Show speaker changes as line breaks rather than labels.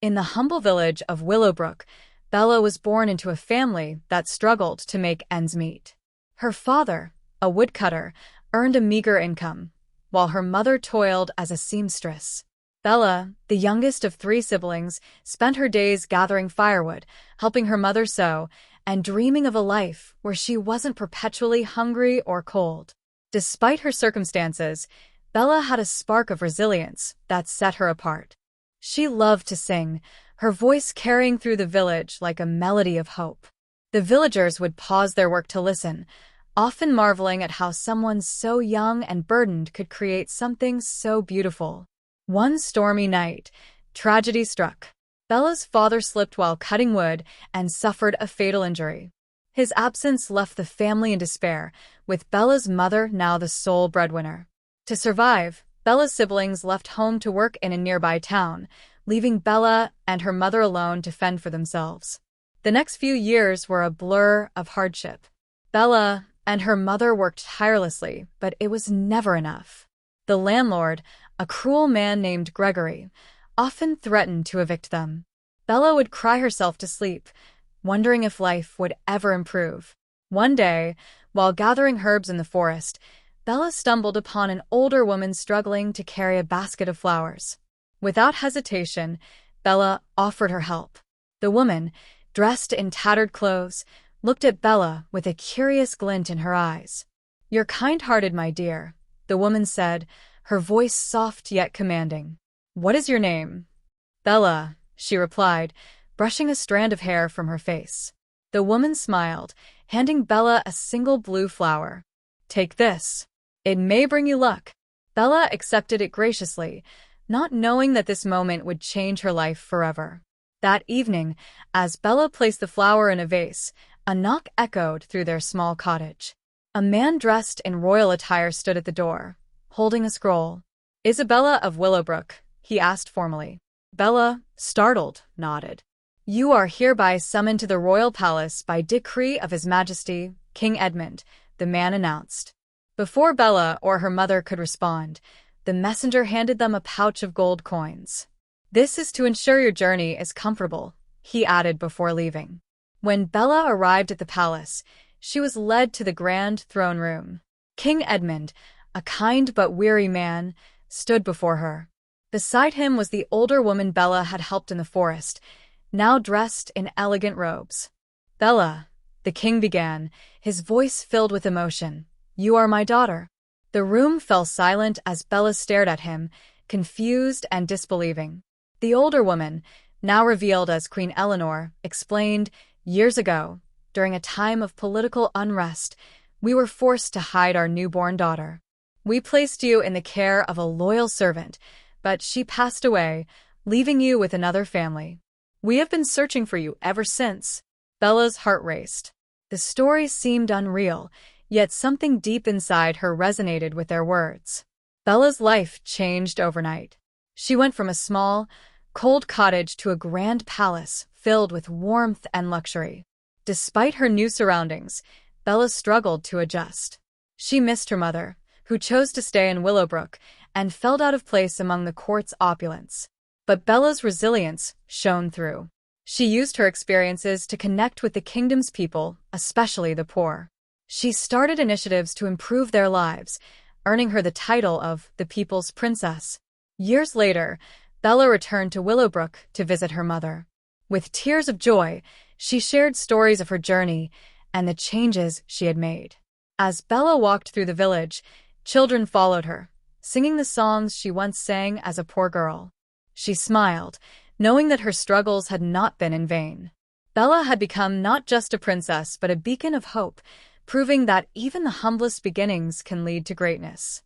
In the humble village of Willowbrook, Bella was born into a family that struggled to make ends meet. Her father, a woodcutter, earned a meager income, while her mother toiled as a seamstress. Bella, the youngest of three siblings, spent her days gathering firewood, helping her mother sew, and dreaming of a life where she wasn't perpetually hungry or cold. Despite her circumstances, Bella had a spark of resilience that set her apart. She loved to sing, her voice carrying through the village like a melody of hope. The villagers would pause their work to listen, often marveling at how someone so young and burdened could create something so beautiful. One stormy night, tragedy struck. Bella's father slipped while cutting wood and suffered a fatal injury. His absence left the family in despair, with Bella's mother now the sole breadwinner. To survive, Bella's siblings left home to work in a nearby town, leaving Bella and her mother alone to fend for themselves. The next few years were a blur of hardship. Bella and her mother worked tirelessly, but it was never enough. The landlord, a cruel man named Gregory, often threatened to evict them. Bella would cry herself to sleep, wondering if life would ever improve. One day, while gathering herbs in the forest, Bella stumbled upon an older woman struggling to carry a basket of flowers. Without hesitation, Bella offered her help. The woman, dressed in tattered clothes, looked at Bella with a curious glint in her eyes. "You're kind-hearted, my dear," the woman said, her voice soft yet commanding. "What is your name?" "Bella," she replied, brushing a strand of hair from her face. The woman smiled, handing Bella a single blue flower. "Take this. It may bring you luck." Bella accepted it graciously, not knowing that this moment would change her life forever. That evening, as Bella placed the flower in a vase, a knock echoed through their small cottage. A man dressed in royal attire stood at the door, holding a scroll. "Isabella of Willowbrook," he asked formally. Bella, startled, nodded. "You are hereby summoned to the royal palace by decree of His Majesty, King Edmond," the man announced. Before Bella or her mother could respond, the messenger handed them a pouch of gold coins. "This is to ensure your journey is comfortable," he added before leaving. When Bella arrived at the palace, she was led to the grand throne room. King Edmond, a kind but weary man, stood before her. Beside him was the older woman Bella had helped in the forest, now dressed in elegant robes. "Bella," the king began, his voice filled with emotion, "you are my daughter." The room fell silent as Bella stared at him, confused and disbelieving. The older woman, now revealed as Queen Eleanor, explained, "Years ago, during a time of political unrest, we were forced to hide our newborn daughter. We placed you in the care of a loyal servant, but she passed away, leaving you with another family. We have been searching for you ever since." Bella's heart raced. The story seemed unreal, yet something deep inside her resonated with their words. Bella's life changed overnight. She went from a small, cold cottage to a grand palace filled with warmth and luxury. Despite her new surroundings, Bella struggled to adjust. She missed her mother, who chose to stay in Willowbrook, and felt out of place among the court's opulence. But Bella's resilience shone through. She used her experiences to connect with the kingdom's people, especially the poor. She started initiatives to improve their lives, earning her the title of the People's Princess. Years later, Bella returned to Willowbrook to visit her mother. With tears of joy, she shared stories of her journey and the changes she had made. As Bella walked through the village, children followed her, singing the songs she once sang as a poor girl. She smiled, knowing that her struggles had not been in vain. Bella had become not just a princess but a beacon of hope, proving that even the humblest beginnings can lead to greatness.